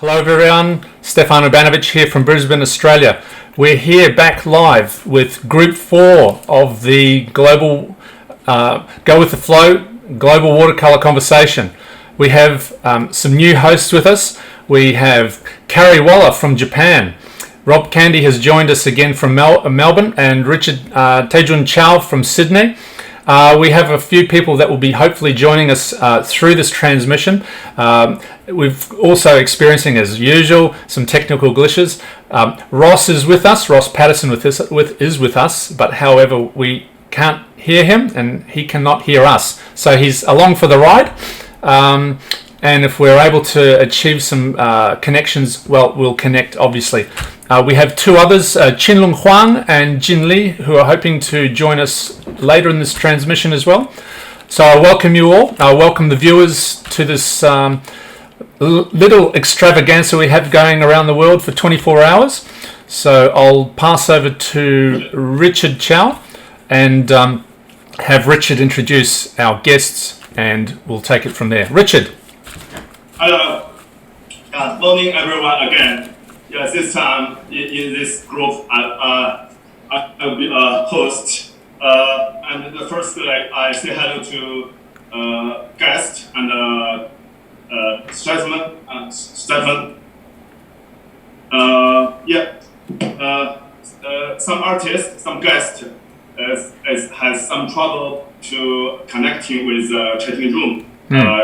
Hello everyone, Szczepan Urbanowicz here from Brisbane, Australia. We're here back live with Group 4 of the Global Go With The Flow Global Watercolour Conversation. We have some new hosts with us. We have Carrie Waller from Japan. Rob Candy has joined us again from Melbourne, and Teijun Chao from Sydney. We have a few people that will be hopefully joining us through this transmission. We've also experiencing, as usual, some technical glitches. Ross is with us. Ross Paterson is with us, but however we can't hear him and he cannot hear us. So he's along for the ride. And if we're able to achieve some connections, well, we'll connect, obviously. We have two others, Chinlung Huang and Jin Li, who are hoping to join us later in this transmission as well. So I welcome you all. I welcome the viewers to this little extravaganza we have going around the world for 24 hours. So I'll pass over to Richard Chao and have Richard introduce our guests, and we'll take it from there. Richard. Hello. Morning, everyone, again. Yes, this time in this group, I will be a host. And the first, I say hello to guest and Szczepan. Some artists, some guests has some trouble to connecting with chatting room.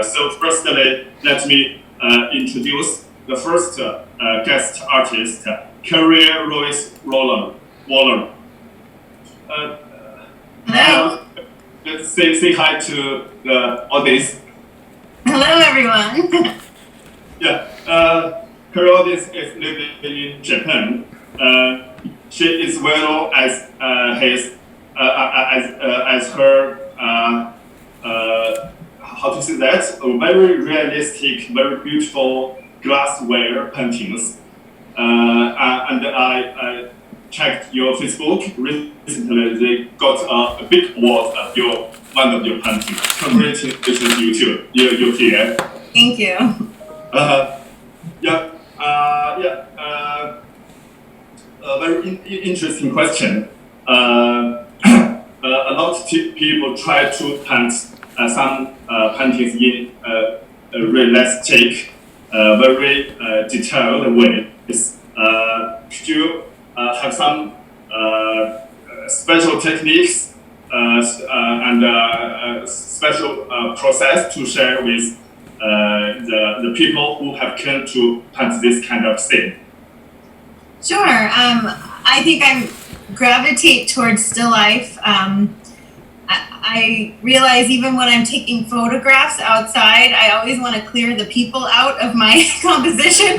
So firstly, let me introduce the first guest artist, Carrie Roets-Waller. Hello. Let's say hi to the audience. Hello, everyone. Carrie Roets is living in Japan. She is well known as her how to say that, very realistic, very beautiful glassware paintings. And I checked your Facebook recently. They got a big award of one of your paintings. Congratulations, you here. Thank you. Very interesting question. A lot of people try to paint some paintings in realistic, very detailed ways. Could you have some special techniques and special process to share with the people who have come to paint this kind of thing? Sure. I think I gravitate towards still life. I realize even when I'm taking photographs outside, I always want to clear the people out of my composition.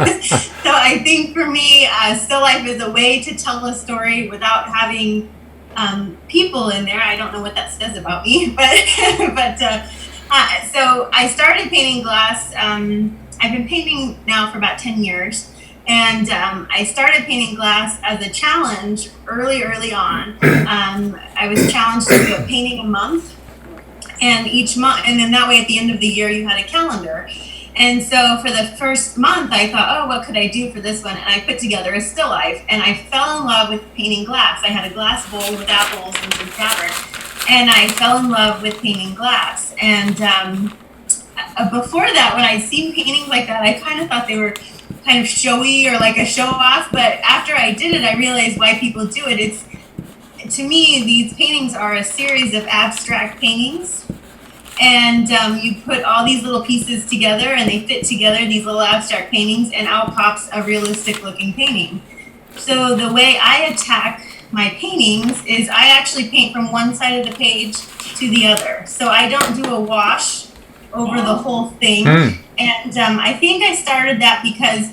So I think for me, still life is a way to tell a story without having people in there. I don't know what that says about me, but so I started painting glass. I've been painting now for about 10 years. And I started painting glass as a challenge early on. I was challenged to do a painting a month, and each month, and then that way at the end of the year you had a calendar. And so for the first month I thought, oh, what could I do for this one? And I put together a still life, and I fell in love with painting glass. I had a glass bowl with apples and some fabric, and I fell in love with painting glass. And before that, when I'd seen paintings like that, I kind of thought they were kind of showy or like a show off, but after I did it, I realized why people do it. To me, these paintings are a series of abstract paintings, and you put all these little pieces together and they fit together, these little abstract paintings, and out pops a realistic looking painting. So the way I attack my paintings is I actually paint from one side of the page to the other. So I don't do a wash over the whole thing. And I think I started that because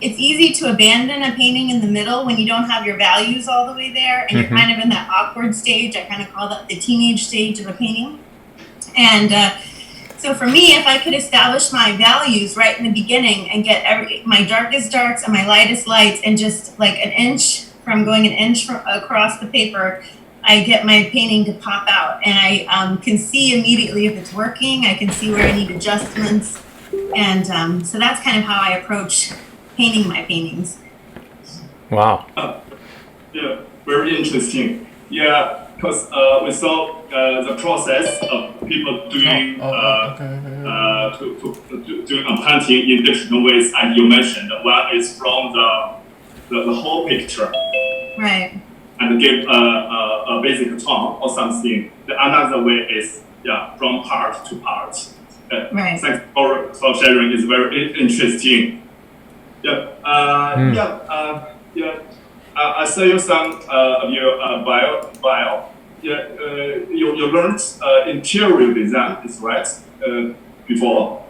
it's easy to abandon a painting in the middle when you don't have your values all the way there, and you're kind of in that awkward stage. I kind of call that the teenage stage of a painting. And so for me, if I could establish my values right in the beginning and get my darkest darks and my lightest lights, and just like going an inch across the paper, I get my painting to pop out, and I can see immediately if it's working. I can see where I need adjustments. And so that's kind of how I approach painting my paintings. Wow. Yeah, very interesting. Yeah, because we saw the process of people doing doing a painting in different ways, and you mentioned one is from the whole picture, Right. and give a basic tone or something. The another way is from part to part. Right. Thanks for sharing. It's very interesting. I saw you some of your bio. Yeah, you learned interior design, is right? Before.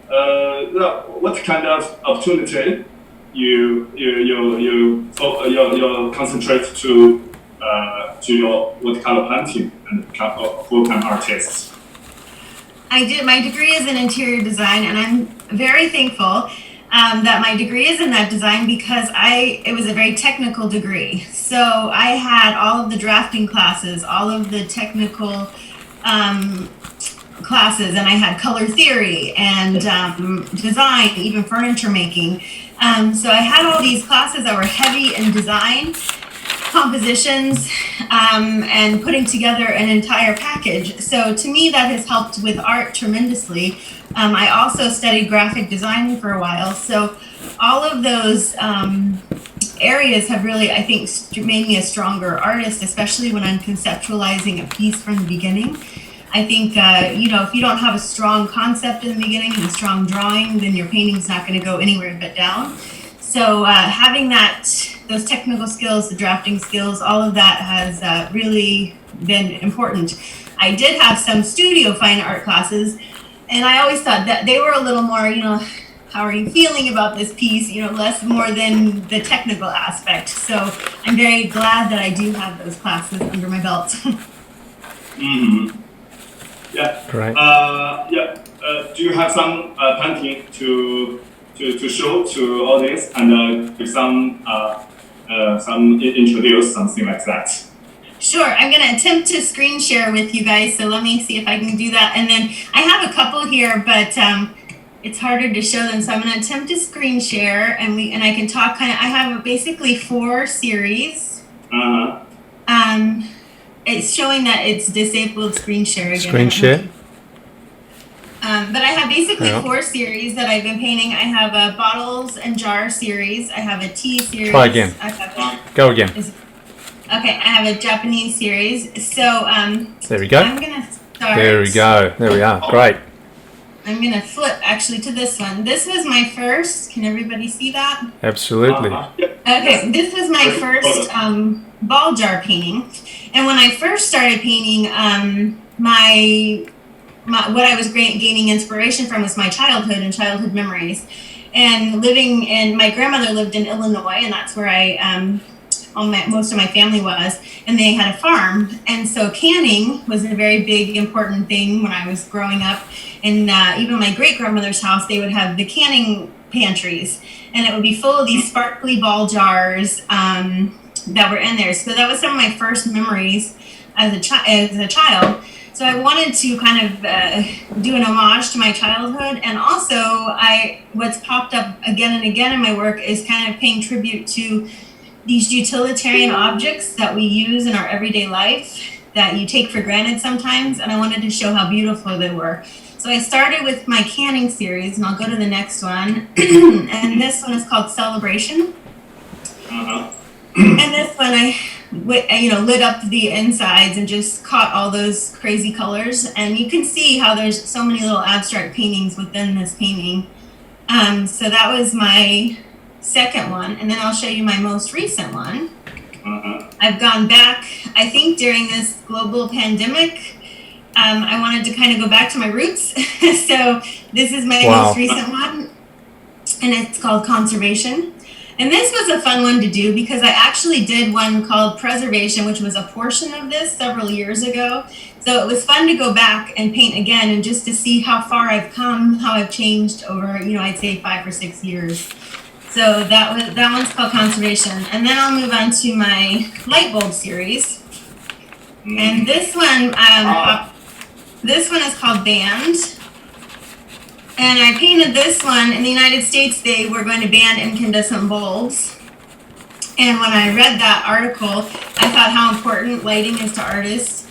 What kind of opportunity you concentrate to your watercolor painting and full-time artist? I did. My degree is in interior design, and I'm very thankful that my degree is in that design because it was a very technical degree. So I had all of the drafting classes, all of the technical classes, and I had color theory and design, even furniture making. So I had all these classes that were heavy in design, compositions, and putting together an entire package. So to me, that has helped with art tremendously. I also studied graphic design for a while. So all of those areas have really, I think, made me a stronger artist, especially when I'm conceptualizing a piece from the beginning. I think, if you don't have a strong concept in the beginning and a strong drawing, then your painting's not going to go anywhere but down. So having those technical skills, the drafting skills, all of that has really been important. I did have some studio fine art classes, and I always thought that they were a little more, how are you feeling about this piece, less more than the technical aspect. So I'm very glad that I do have those classes under my belt. Mm-hmm. Yeah. Great. Do you have some painting to show to audience and give some introduce something like that? Sure, I'm going to attempt to screen share with you guys, so let me see if I can do that. And then I have a couple here, but it's harder to show them, so I'm going to attempt to screen share, and I can talk I have basically 4 series. It's showing that it's disabled screen share again. Screen share. But I have basically 4 series that I've been painting. I have a bottles and jar series. I have a tea series. Try again. Go again. Okay, I have a Japanese series. So there we go. I'm gonna start. There we go. There we are. Great. I'm gonna flip actually to this one. This was my first. Can everybody see that? Absolutely. Okay, this was my first ball jar painting, and when I first started painting, what I was gaining inspiration from was my childhood and childhood memories, and my grandmother lived in Illinois, and that's where most of my family was, and they had a farm, and so canning was a very big important thing when I was growing up. And even my great grandmother's house, they would have the canning pantries, and it would be full of these sparkly ball jars that were in there. So that was some of my first memories as a child. So I wanted to kind of do an homage to my childhood, and also what's popped up again and again in my work is kind of paying tribute to these utilitarian objects that we use in our everyday life that you take for granted sometimes, and I wanted to show how beautiful they were. So I started with my canning series, and I'll go to the next one. And this one is called Celebration. And this one I lit up the insides and just caught all those crazy colors. And you can see how there's so many little abstract paintings within this painting. So that was my second one, and then I'll show you my most recent one. I've gone back, I think during this global pandemic, I wanted to kind of go back to my roots. So this is my most recent one, and it's called Conservation. And this was a fun one to do because I actually did one called Preservation, which was a portion of this several years ago. So it was fun to go back and paint again and just to see how far I've come, how I've changed over, I'd say 5 or 6 years. So that one's called Conservation. And then I'll move on to my light bulb series. And this one is called Band. And I painted this one. In the United States, they were going to ban incandescent bulbs. And when I read that article, I thought how important lighting is to artists.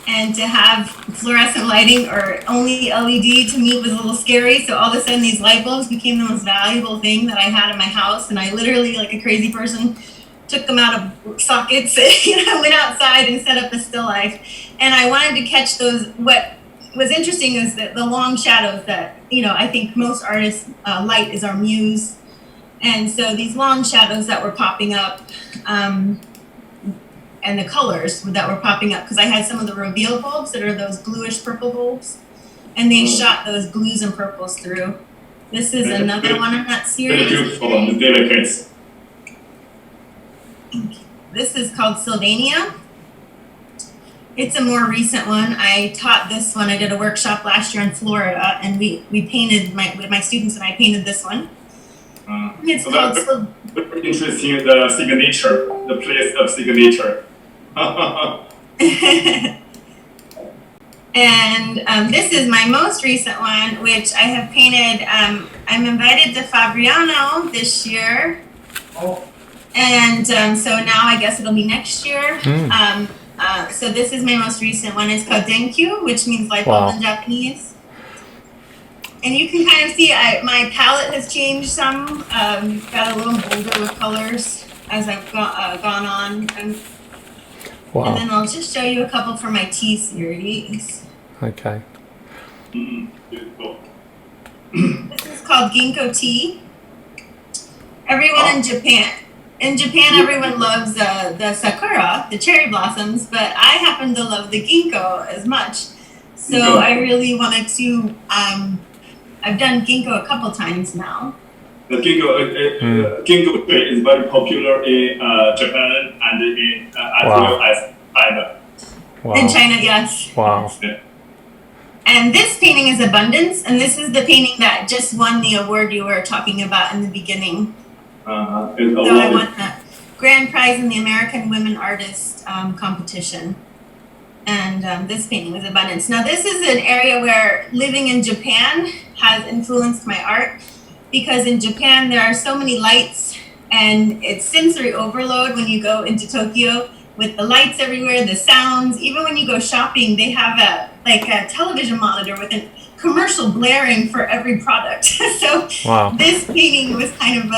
And to have fluorescent lighting or only LED to me was a little scary. So all of a sudden these light bulbs became the most valuable thing that I had in my house. And I literally, like a crazy person, took them out of sockets, went outside and set up a still life. And I wanted to catch those. What was interesting is that the long shadows that, I think most artists, light is our muse. And so these long shadows that were popping up, and the colors that were popping up, because I had some of the reveal bulbs that are those bluish purple bulbs, and they shot those blues and purples through. This is another one in that series. This is called Sylvania. It's a more recent one. I taught this one. I did a workshop last year in Florida, and we painted, my students and I painted this one. It's so called very interesting, the signature, the place of signature. And this is my most recent one, which I have painted. I'm invited to Fabriano this year. Oh. And so now I guess it'll be next year. So this is my most recent one. It's called Denkyu, which means light bulb in Japanese. And you can kind of see my palette has changed some. Got a little bolder with colors as I've gone on. And then I'll just show you a couple for my tea series. Okay. Beautiful. This is called ginkgo tea. Everyone in Japan, everyone loves the sakura, the cherry blossoms, but I happen to love the ginkgo as much. So I really wanted to. I've done ginkgo a couple times now. The ginkgo tree is very popular in Japan and in as well as China. In China, yes. Wow. Yeah. And this painting is Abundance, and this is the painting that just won the award you were talking about in the beginning. So I won the grand prize in the American Women Artist competition. And this painting was Abundance. Now this is an area where living in Japan has influenced my art, because in Japan there are so many lights and it's sensory overload when you go into Tokyo with the lights everywhere, the sounds. Even when you go shopping, they have a television monitor with a commercial blaring for every product. So this painting was kind of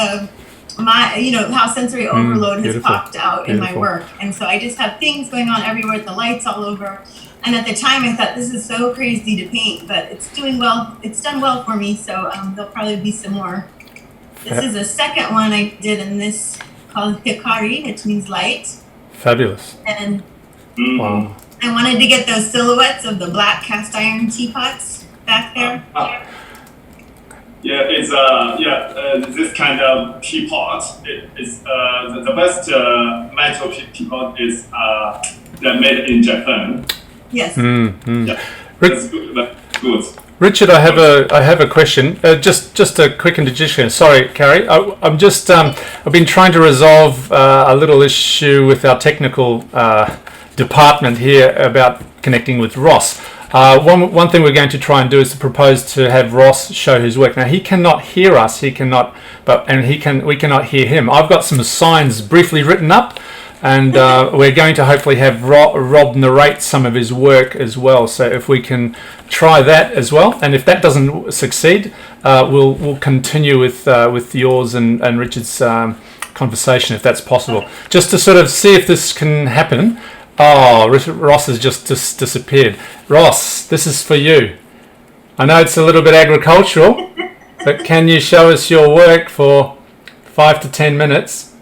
how sensory overload has popped out in my work. And so I just have things going on everywhere with the lights all over. And at the time I thought, this is so crazy to paint, but it's doing well. It's done well for me. So there'll probably be some more. This is a second one I did in this called Hikari, which means light. Fabulous. And I wanted to get those silhouettes of the black cast iron teapots back there. Yeah, it's this kind of teapot. It's the best metal teapot is made in Japan. Yes. Yeah, that's good. That's good. Richard, I have a question. Just a quick interjection. Sorry, Carrie. I'm just I've been trying to resolve a little issue with our technical department here about connecting with Ross. One thing we're going to try and do is to propose to have Ross show his work. Now he cannot hear us. We cannot hear him. I've got some signs briefly written up, and we're going to hopefully have Rob narrate some of his work as well. So if we can try that as well, and if that doesn't succeed, we'll continue with yours and Richard's conversation, if that's possible, just to sort of see if this can happen. Oh, Ross has just disappeared. Ross, this is for you. I know it's a little bit agricultural, but can you show us your work for 5 to 10 minutes?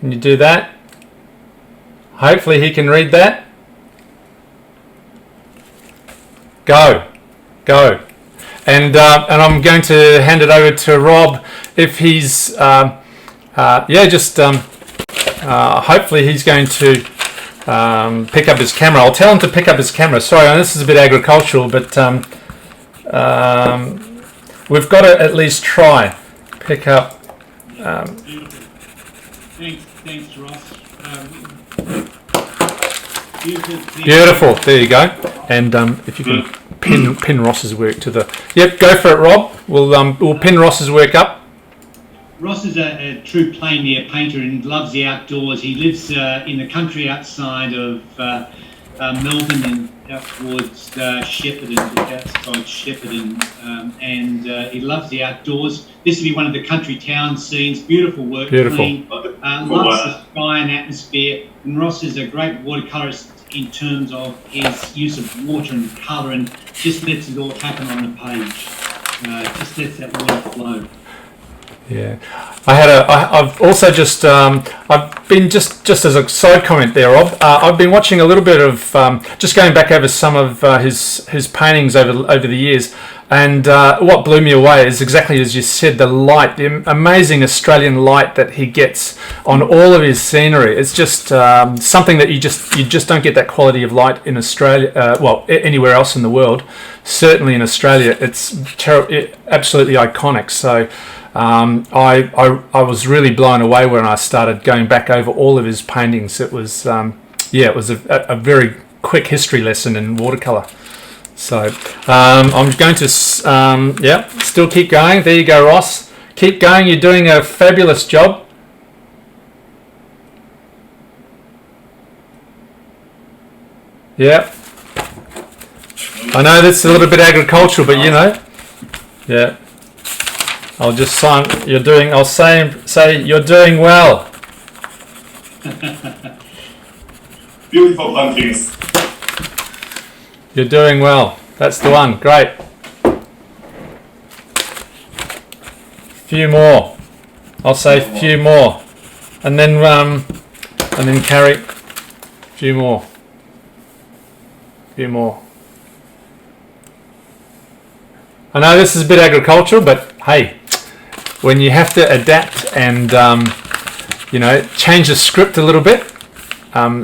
Can you do that? Hopefully he can read that. Go. And I'm going to hand it over to Rob if he's, hopefully he's going to pick up his camera. I'll tell him to pick up his camera. Sorry, I know this is a bit agricultural, but we've got to at least try pick up. Thanks, Ross. Beautiful. There you go. And if you can pin Ross's work to the. Yep, go for it, Rob. We'll pin Ross's work up. Ross is a true plein air painter and loves the outdoors. He lives in the country outside of Melbourne and out towards Shepparton, and he loves the outdoors. This would be one of the country town scenes. Beautiful work, clean, loves the sky and atmosphere. And Ross is a great watercolourist in terms of his use of water and colour, and just lets it all happen on the page. Just lets that water flow. Yeah, I've also just I've been just as a side comment there, Rob. I've been watching a little bit of just going back over some of his paintings over the years, and what blew me away is exactly as you said, the light, the amazing Australian light that he gets on all of his scenery. It's just something that you just don't get that quality of light in Australia. Well, anywhere else in the world. Certainly in Australia, it's absolutely iconic. So. I was really blown away when I started going back over all of his paintings. It was it was a very quick history lesson in watercolour. So I'm going to still keep going. There you go, Ross. Keep going. You're doing a fabulous job. Yeah. I know that's a little bit agricultural, but you know, yeah. I'll just sign. I'll say you're doing well. Beautiful paintings. You're doing well. That's the one. Great. Few more. I'll say few more, and then Carrie. Few more. Few more. I know this is a bit agricultural, but hey. When you have to adapt and change the script a little bit,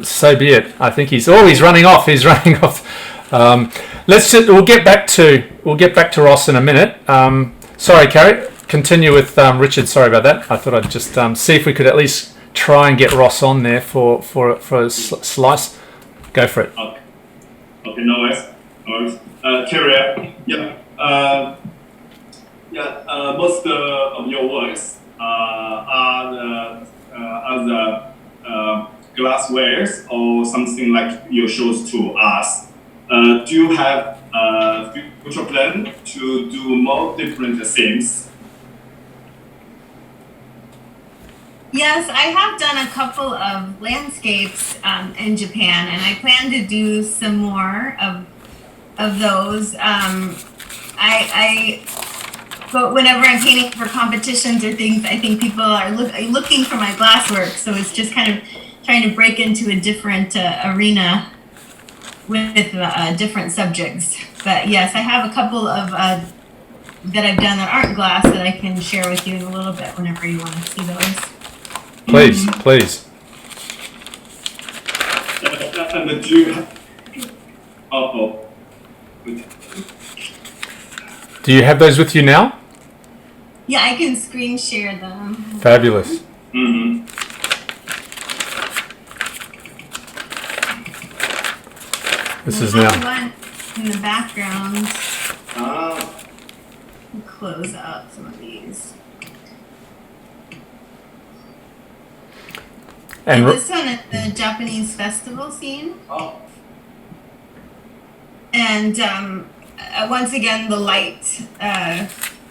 so be it. I think he's running off. He's running off. We'll get back to Ross in a minute. Sorry, Carrie. Continue with Richard. Sorry about that. I thought I'd just see if we could at least try and get Ross on there for a slice. Go for it. Okay. No worries. Carrie. Yeah. Most of your works are the glasswares or something like you showed to us. Do you have a future plan to do more different things? Yes, I have done a couple of landscapes in Japan, and I plan to do some more of those. But whenever I'm painting for competitions or things, I think people are looking for my glasswork. So it's just kind of trying to break into a different arena with different subjects. But yes, I have a couple of that I've done that aren't glass that I can share with you in a little bit whenever you want to see those. Please. And do you Do you have those with you now? Yeah, I can screen share them. Fabulous. Mm-hmm. This is now. One in the background. Close up some of these. And this one is the Japanese festival scene. Oh. And once again, the light.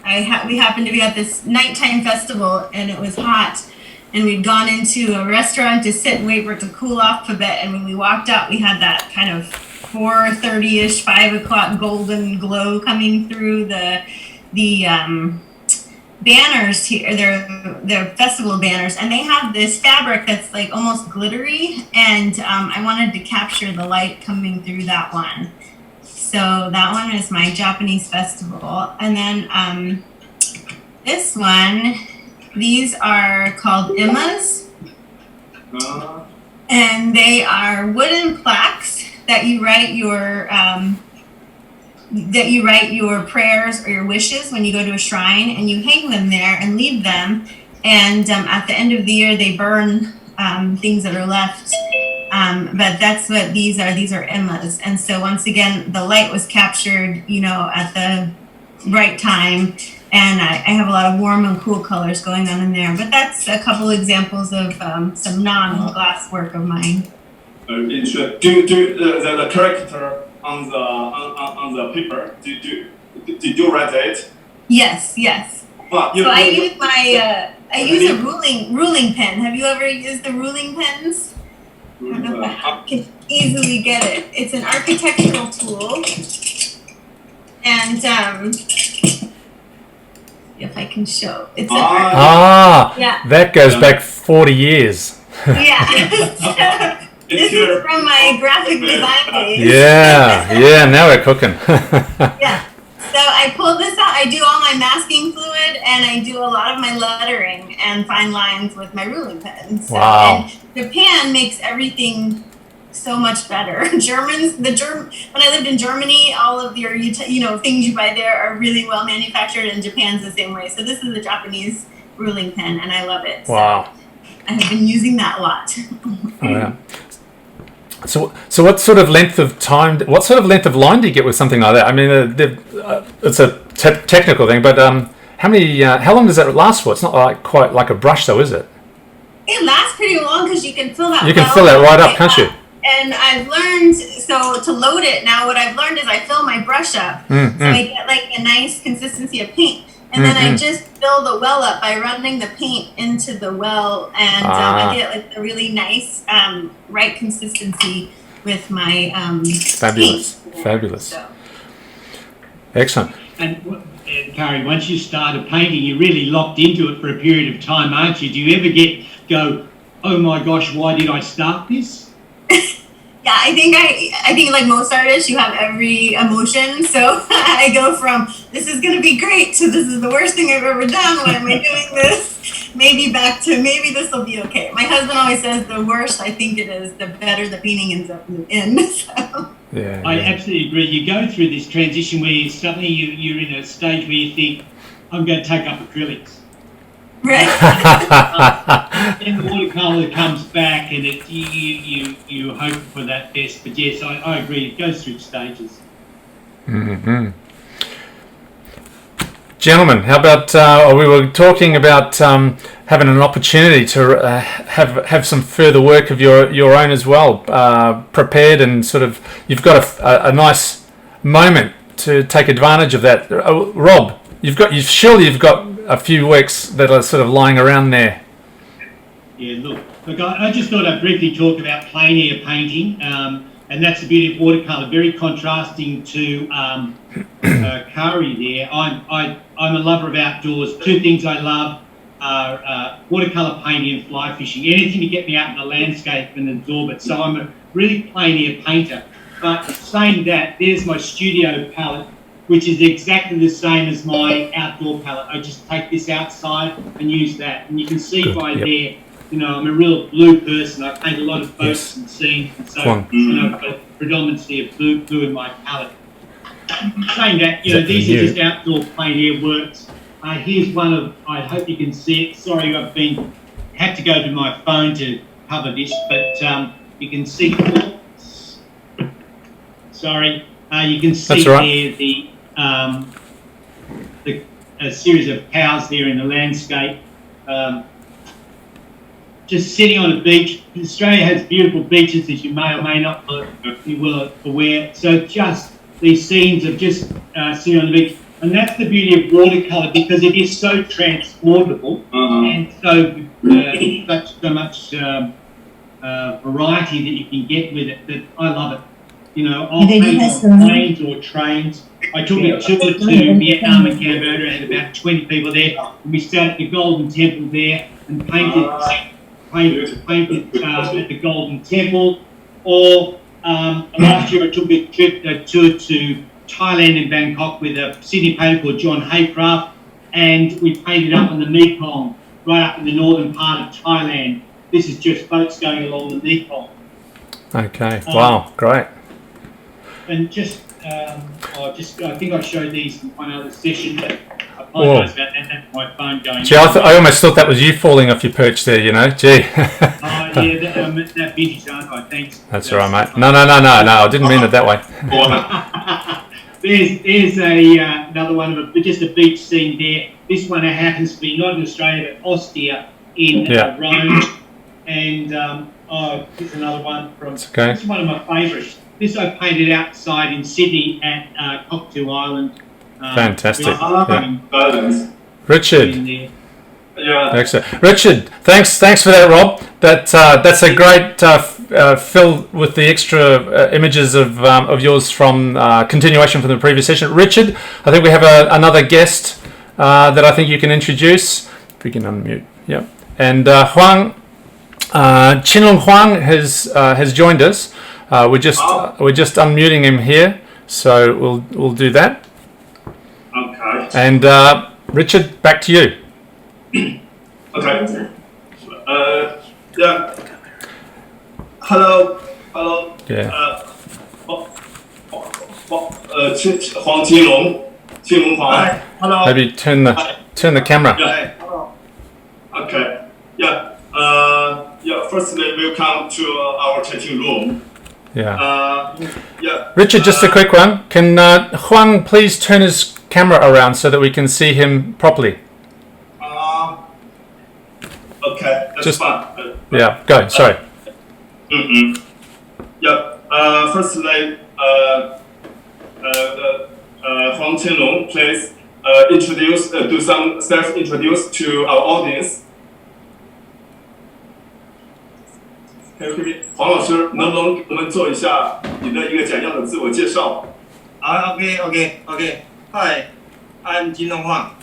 We happened to be at this nighttime festival, and it was hot. And we'd gone into a restaurant to sit and wait for it to cool off a bit. And when we walked out, we had that kind of 4:30ish, 5 o'clock golden glow coming through the banners here. They're festival banners, and they have this fabric that's like almost glittery. And I wanted to capture the light coming through that one. So that one is my Japanese festival. And then this one, these are called imas. And they are wooden plaques that you write your prayers or your wishes when you go to a shrine, and you hang them there and leave them. And at the end of the year, they burn things that are left But that's what these are. These are Emmas. And so once again, the light was captured, at the right time. And I have a lot of warm and cool colors going on in there. But that's a couple examples of some non-glass work of mine. Do the character on the paper? Did you write it? Yes. Well, So I use I use a ruling pen. Have you ever used the ruling pens? I don't know if I can easily get it. It's an architectural tool, and if I can show, it's yeah. That goes back 40 years. Yeah. This is from my graphic design days. Yeah, now we're cooking. Yeah. So I pull this out, I do all my masking fluid, and I do a lot of my lettering and fine lines with my ruling pens. Wow. And Japan makes everything so much better. When I lived in Germany, all of your things you buy there are really well manufactured, and Japan's the same way. So this is a Japanese ruling pen, and I love it. Wow. I have been using that a lot. Oh, yeah. So what sort of length of line do you get with something like that? I mean, it's a technical thing, but how long does that last for? It's not quite like a brush, though, is it? It lasts pretty long because you can fill that. You can fill that right up, can't you? And I've learned, so to load it now, what I've learned is I fill my brush up, so I get like a nice consistency of paint. And then I just fill the well up by running the paint into the well, and I get like a really nice, right consistency with my Fabulous. paint. Fabulous. So. Excellent. And Carrie, once you started painting, you're really locked into it for a period of time, aren't you? Do you ever go, oh my gosh, why did I start this? Yeah, I think like most artists, you have every emotion. So I go from this is gonna be great to this is the worst thing I've ever done. Why am I doing this? Maybe back to maybe this will be okay. My husband always says the worse I think it is, the better the painting ends up in the end. So. Yeah, I absolutely agree. You go through this transition where suddenly you're in a stage where you think, I'm going to take up acrylics. Right. Then the watercolour comes back, and you hope for that best. But yes, I agree. It goes through stages. Mm-hmm. Gentlemen, how about we were talking about having an opportunity to have some further work of your own as well, prepared, and sort of you've got a nice moment to take advantage of that. Rob, you've got a few works that are sort of lying around there. Yeah, look, I just thought I'd briefly talk about plein air painting, and that's the beauty of watercolour, very contrasting to Carrie there. I'm a lover of outdoors. Two things I love are watercolour painting and fly fishing. Anything to get me out in the landscape and absorb it. So I'm a really plein air painter. But saying that, there's my studio palette, which is exactly the same as my outdoor palette. I just take this outside and use that. And you can see there, I'm a real blue person. I paint a lot of boats and scenes, and so I've got a predominancy of blue in my palette. Saying that, these are just outdoor plein air works. Here's one of, I hope you can see it. Sorry, had to go to my phone to cover this, but you can see. Sorry, you can see there a series of cows there in the landscape. Just sitting on a beach. Australia has beautiful beaches, as you may or may not be well aware. So just these scenes of just sitting on the beach. And that's the beauty of watercolour, because it is so transportable and so much variety that you can get with it, that I love it. I'll paint on planes or trains. I took a tour to Vietnam and Cambodia, and had about 20 people there. And we stayed at the Golden Temple there and painted at the Golden Temple. Or last year I took a tour to Thailand and Bangkok with a Sydney painter called John Haycraft, and we painted up on the Mekong, right up in the northern part of Thailand. This is just boats going along the Mekong. Okay, wow, great. And I think I showed these in one other session, but I apologise about that. That's my phone going. Gee, I almost thought that was you falling off your perch there, Gee. that vintage, aren't I? Thanks. That's all right, mate. No. I didn't mean it that way. There's another one of just a beach scene there. This one happens to be not in Australia, but Ostia in Rome. And here's another one from. Okay. This is one of my favourites. This I painted outside in Sydney at Cocktail Island. Fantastic. Balance. Richard. Yeah. Excellent. Richard, thanks for that, Rob. That's a great fill with the extra images of yours from continuation from the previous session. Richard, I think we have another guest that I think you can introduce. If we can unmute. Yep. And Huang, Chinlong Huang has joined us. We're just unmuting him here, so we'll do that. Okay. And Richard, back to you. Okay. Yeah. Hello. Yeah. Huang Chinlong Huang. Hello. Maybe turn the camera. Yeah. Okay. Yeah. Firstly, welcome to our chatting room. Yeah. Yeah. Richard, just a quick one. Can Huang please turn his camera around so that we can see him properly? Okay. That's fine. Yeah. Go. Sorry. Yeah. Firstly, Huang Chinlong, please do some self-introduce to our audience. 黄老师，能不能给我们做一下你的一个简要的自我介绍？ Okay. Hi, I'm Chinlong Huang.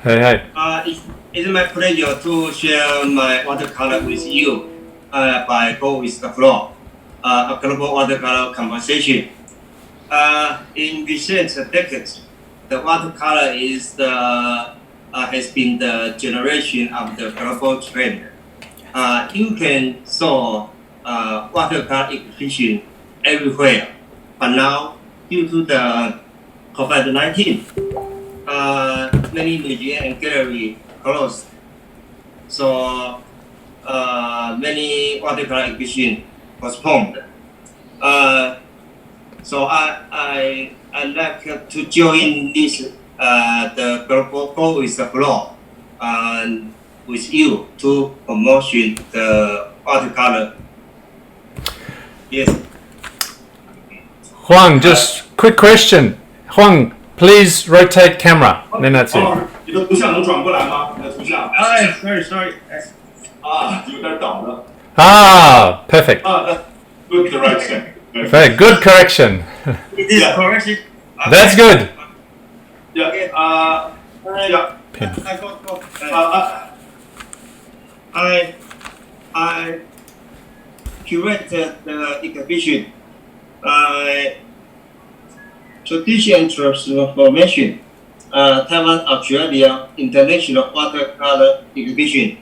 Hey. It's my pleasure to share my watercolor with you by Go with the Flow, a global watercolor conversation. In recent decades, the watercolor has been the generation of the global trend. You can saw watercolor exhibition everywhere, but now due to the COVID-19, many museums and galleries closed. So many watercolor exhibition postponed. So I like to join this the global Go with the Flow with you to promotion the watercolor. Yes. Huang, just quick question. Huang, please rotate camera. Then that's it. 你的图像能转过来吗？你的图像。Sorry. 有点倒了。Perfect. Good direction. Very good correction. It is correction. That's good. Yeah. Yeah. Pin. I curated the exhibition. Tradition and Transformation, Taiwan, Australia International Watercolor Exhibition.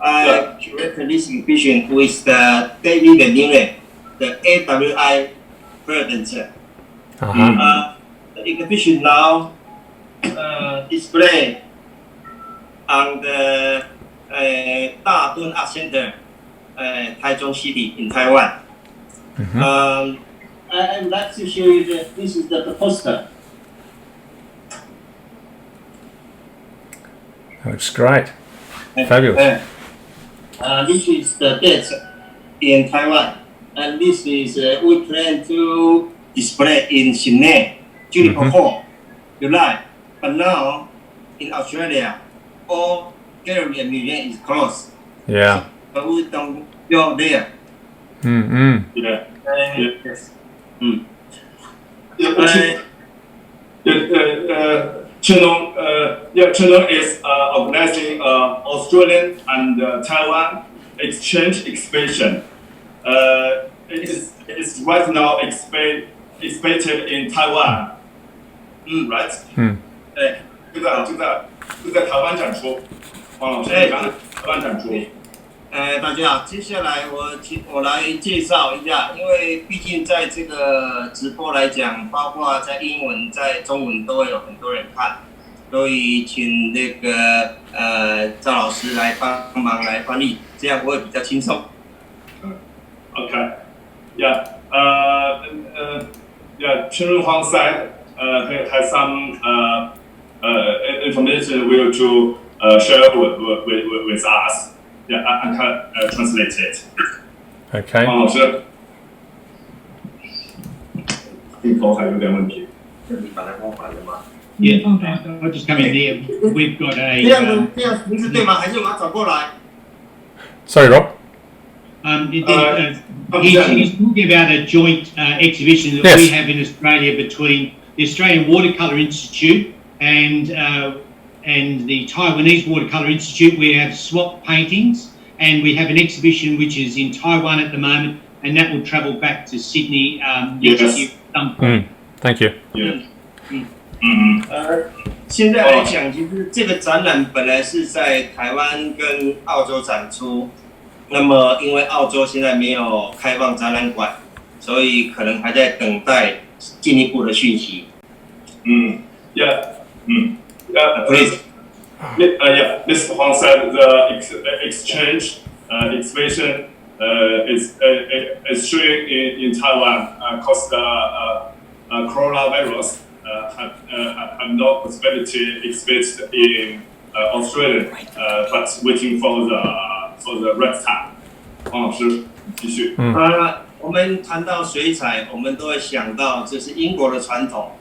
I curated this exhibition with the David Newland, the AWI president. The exhibition now display on the Teijun Art Center, Taichung City in Taiwan. I'd like to show you this is the poster. Looks great. Fabulous. This is the date in Taiwan, and this is we plan to display in Sydney, Juniper Hall, July. But now in Australia, all gallery and museum is closed. Yeah. But we don't go there. Yeah. Yes. Chinlong is organizing Australian and Taiwan exchange exhibition. It is right now exhibited in Taiwan. Right? 就在台湾展出。黄老师，台湾展出。大家好，接下来我来介绍一下，因为毕竟在这个直播来讲，包括在英文、在中文都会有很多人看，所以请那个赵老师来帮忙来翻译，这样会比较轻松。Okay. Yeah. Yeah. Chairman Huang said he has some information will to share with us. Yeah, I can translate it. Okay. 王老师，镜头还有点问题。 Yeah, I'll just come in there. We've got 这样 a. 子这样名字对吗？还是我要转过来？ Sorry, Rob. He's talking about a joint exhibition that we have in Australia between the Australian Watercolour Institute and the Taiwanese Watercolour Institute. We have swap paintings, and we have an exhibition which is in Taiwan at the moment, and that will travel back to Sydney next year at some point. Thank you. Yeah. 现在来讲，其实这个展览本来是在台湾跟澳洲展出，那么因为澳洲现在没有开放展览馆，所以可能还在等待进一步的讯息。Yeah. Please. Yeah. Mr. Huang said the exchange exhibition is showing in Taiwan because the coronavirus have no possibility to exhibit in Australia, but waiting for the right time. 王老师，继续。我们谈到水彩，我们都会想到这是英国的传统，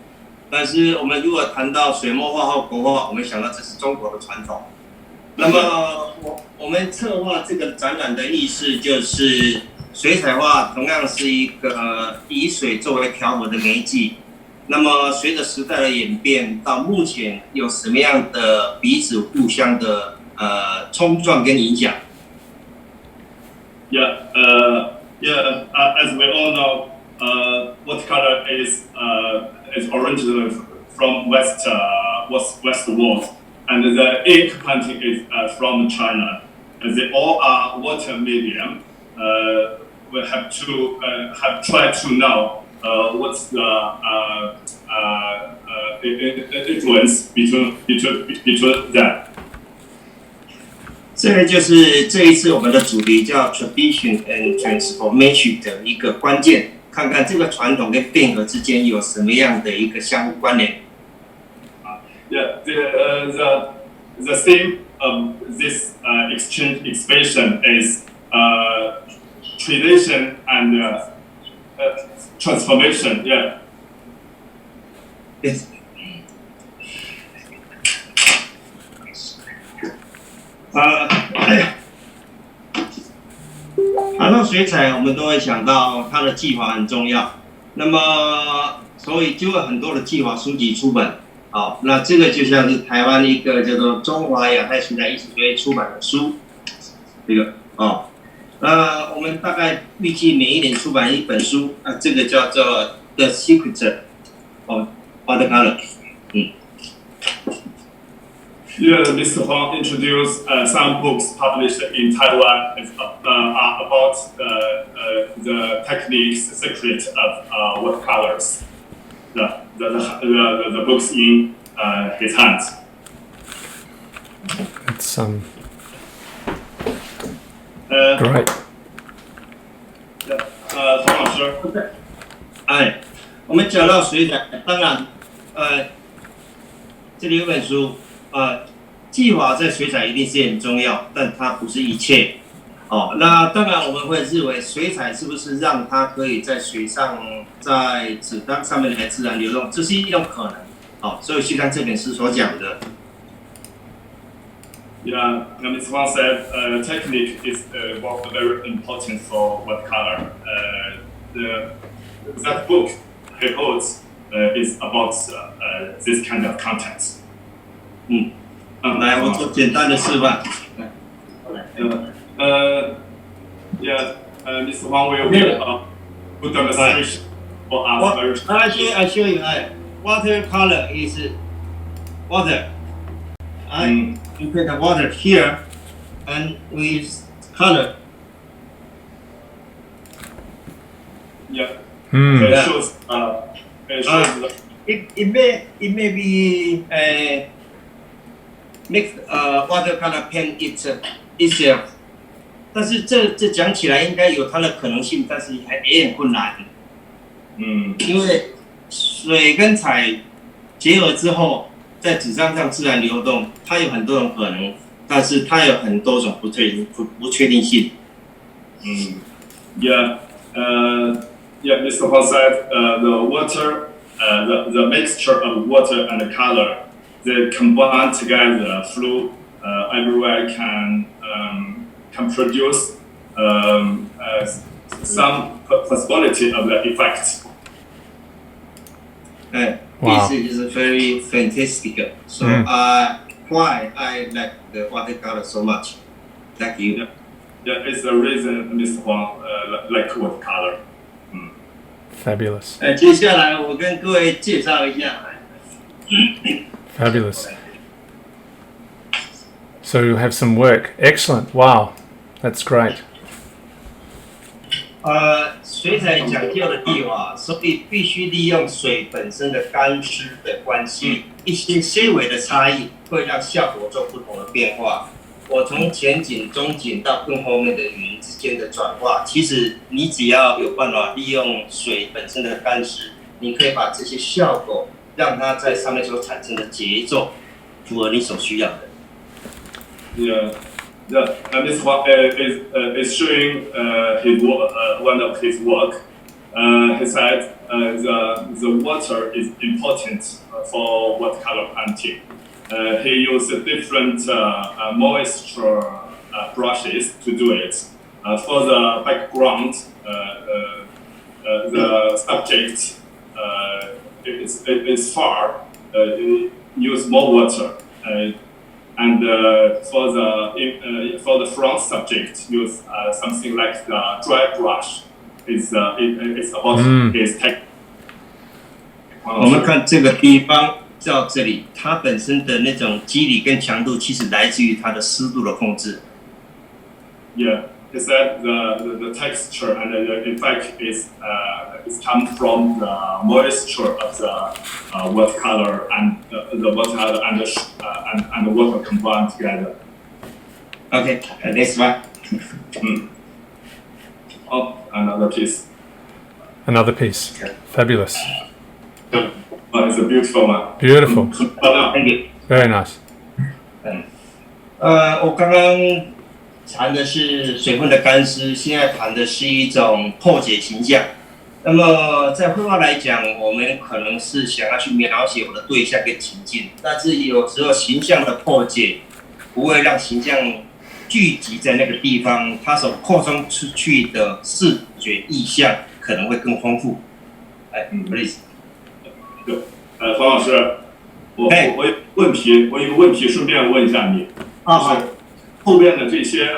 但是我们如果谈到水墨画或国画，我们想到这是中国的传统。那么我们策划这个展览的意思就是水彩画同样是一个以水作为调和的媒介。那么随着时代的演变，到目前有什么样的彼此互相的冲撞跟影响？ Yeah. As we all know, watercolor is originally from west world, and the ink painting is from China. As they all are water medium, we have tried to know what's the influence between them. 这个就是这一次我们的主题叫 Tradition and Transformation 的一个关键，看看这个传统跟变革之间有什么样的一个相互关联。Yeah, the theme of this exchange exhibition is tradition and transformation. Yeah. Yes. 谈到水彩，我们都会想到它的技法很重要。那么，所以就有很多的技法书籍出本。好，那这个就像是台湾一个叫做中华亚太水彩艺术学会出版的书，这个我们大概预计每一年出版一本书，这个叫做 The Secret of Watercolor。Yeah, Mr. Huang introduced some books published in Taiwan about the techniques, secret of watercolors. The books in his hands. It's great. 黄老师，我们讲到水彩，当然，这里有本书。技法在水彩一定是很重要，但它不是一切。那当然我们会认为水彩是不是让它可以在水上、在纸张上面来自然流动，这是一种可能。所以去看这本书所讲的。Yeah, Ms. Huang said technique is very important for watercolor. That book he holds is about this kind of content. 来，我做简单的示范。Yeah, Mr. Huang will give a good demonstration for us. I show you. Watercolor is water. You put the water here, and with color. Yeah. It shows. It may be mixed watercolor paint itself. 但是这讲起来应该有它的可能性，但是也很困难。因为水跟彩结合之后，在纸张上自然流动，它有很多种可能，但是它有很多种不确定性。Yeah, Mr. Huang said the water, the mixture of water and the color, they combine together through everywhere can produce some possibility of the effect. This is very fantastic. So why I like the watercolor so much? Thank you. Yeah, it's the reason Mr. Huang like watercolor. Fabulous. 接下来我跟各位介绍一下。Fabulous. So you have some work. Excellent. Wow, that's great. 水彩讲究的地方，所以必须利用水本身的干湿的关系，一些些微的差异会让效果做不同的变化。我从前景、中景到更后面的云之间的转化，其实你只要有办法利用水本身的干湿，你可以把这些效果让它在上面所产生的节奏符合你所需要的。This Huang is showing one of his work. He said the water is important for watercolor painting. He used different moisture brushes to do it. For the background, the subject is far. Use more water. And for the front subject, use something like the dry brush. It's about his technique. 我们看这个地方到这里，它本身的那种肌理跟强度，其实来自于它的湿度的控制。Yeah, he said the texture and the effect is come from the moisture of the watercolor and the watercolor and the water combined together. Okay, next one. Oh, another piece. Another piece. Fabulous. Oh, it's a beautiful one. Beautiful. Thank you. Very nice. 我刚刚谈的是水分的干湿，现在谈的是一种破解形象。那么在绘画来讲，我们可能是想要去描写我的对象跟情境，但是有时候形象的破解不会让形象聚集在那个地方，它所扩充出去的视觉意象可能会更丰富。please。方老师，我有一个问题，顺便问一下你，就是后边的这些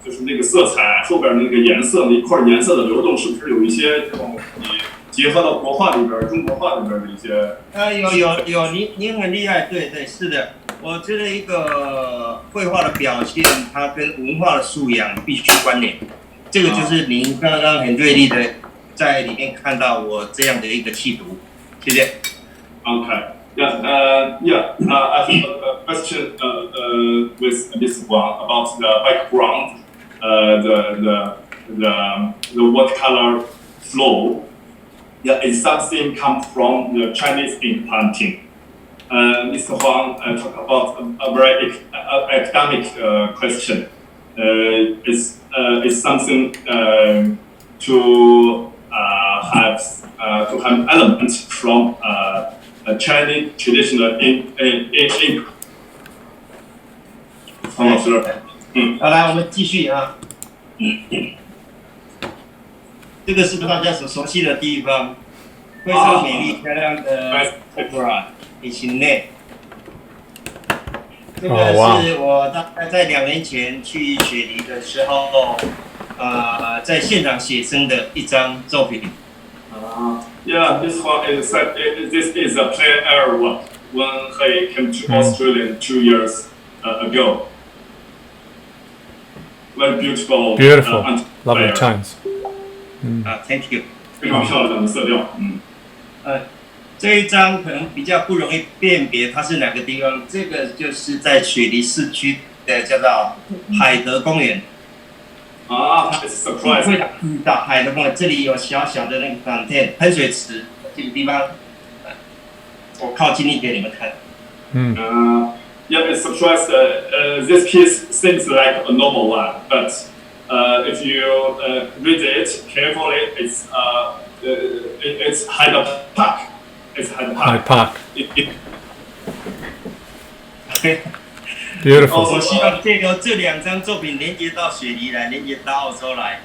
就是那个色彩后边那个颜色那一块颜色的流动，是不是有一些这种你结合到国画里边、中国画里边的一些？有，您很厉害，对，是的。我觉得一个绘画的表现，它跟文化的素养必须关联。这个就是您刚刚很锐利的在里面看到我这样的一个企图。谢谢。Okay. I have a question with Ms. Huang about the background, the watercolor flow. Yeah, is something come from the Chinese ink painting. Mr. Huang talked about a very academic question. Is something to have elements from a Chinese traditional ink. 方老师，好，来，我们继续啊。这个是大家所熟悉的地方，非常美丽漂亮的 opera 以及内。这个是我大概在2年前去雪梨的时候，在现场写生的一张作品。Yeah, this one is this is a plain error one when he came to Australia 2 years ago. Very beautiful. Beautiful. Lovely tones. Thank you. 非常漂亮的色调。这一张可能比较不容易辨别它是哪个地方，这个就是在雪梨市区的叫做海德公园。it's a 会 surprise. 打到海的梦，这里有小小的那个fountain喷水池，这个地方，我靠近一点你们看。Yeah, it's surprised. This piece seems like a normal one, but if you read it carefully, it's Hyde Park. It's Hyde Hyde Park. Park. Also, Oh, 我希望借由这两张作品连接到雪梨来，连接到澳洲来。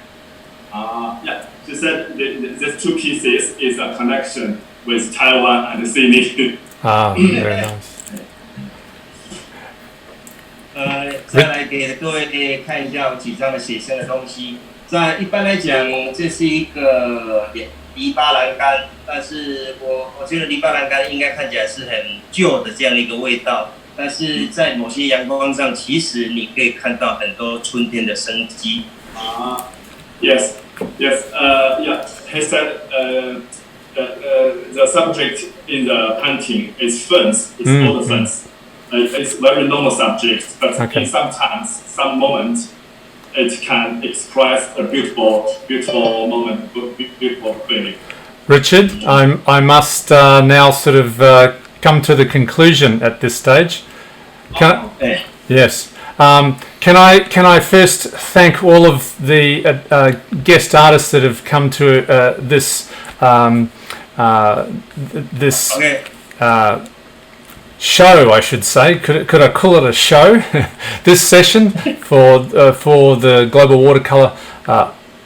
yeah, she said these two pieces is a connection with Taiwan and Sydney. Very nice. 再来给各位看一下我几张的写生的东西。在一般来讲，这是一个篱笆栏杆，但是我觉得篱笆栏杆应该看起来是很旧的这样的一个味道。但是在某些阳光上，其实你可以看到很多春天的生机。Yes. Yeah. He said the subject in the painting is ferns. It's all the ferns. It's very normal subject, but in sometimes, some moments, it can express a beautiful moment, beautiful feeling. Richard, I must now sort of come to the conclusion at this stage. Yes. Can I first thank all of the guest artists that have come to this show, I should say. Could I call it a show? This session for the Global Watercolour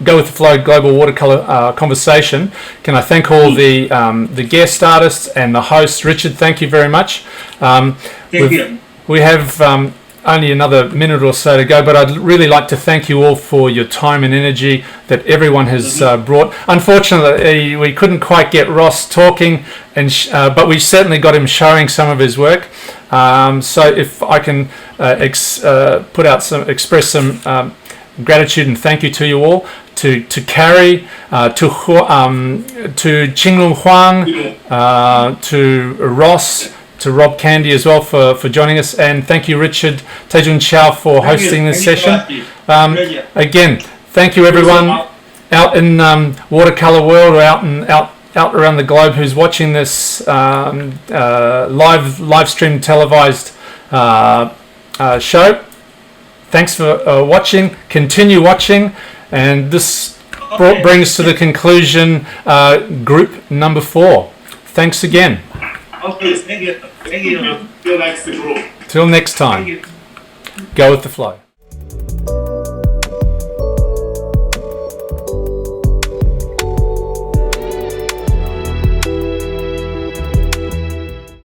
Go with the Flow Global Watercolour conversation. Can I thank all the guest artists and the hosts? Richard, thank you very much. Thank you. We have only another minute or so to go, but I'd really like to thank you all for your time and energy that everyone has brought. Unfortunately, we couldn't quite get Ross talking, but we certainly got him showing some of his work. So if I can express some gratitude and thank you to you all, to Carrie, to Qinglong Huang, to Ross, to Rob Candy as well for joining us, and thank you Richard, Teijun, Chao for hosting this session. Again, thank you everyone out in watercolor world or out around the globe who's watching this live stream televised show. Thanks for watching. Continue watching, and this brings to the conclusion group number 4. Thanks again. Okay, thank you. Till next group. Till next time. Go with the flow.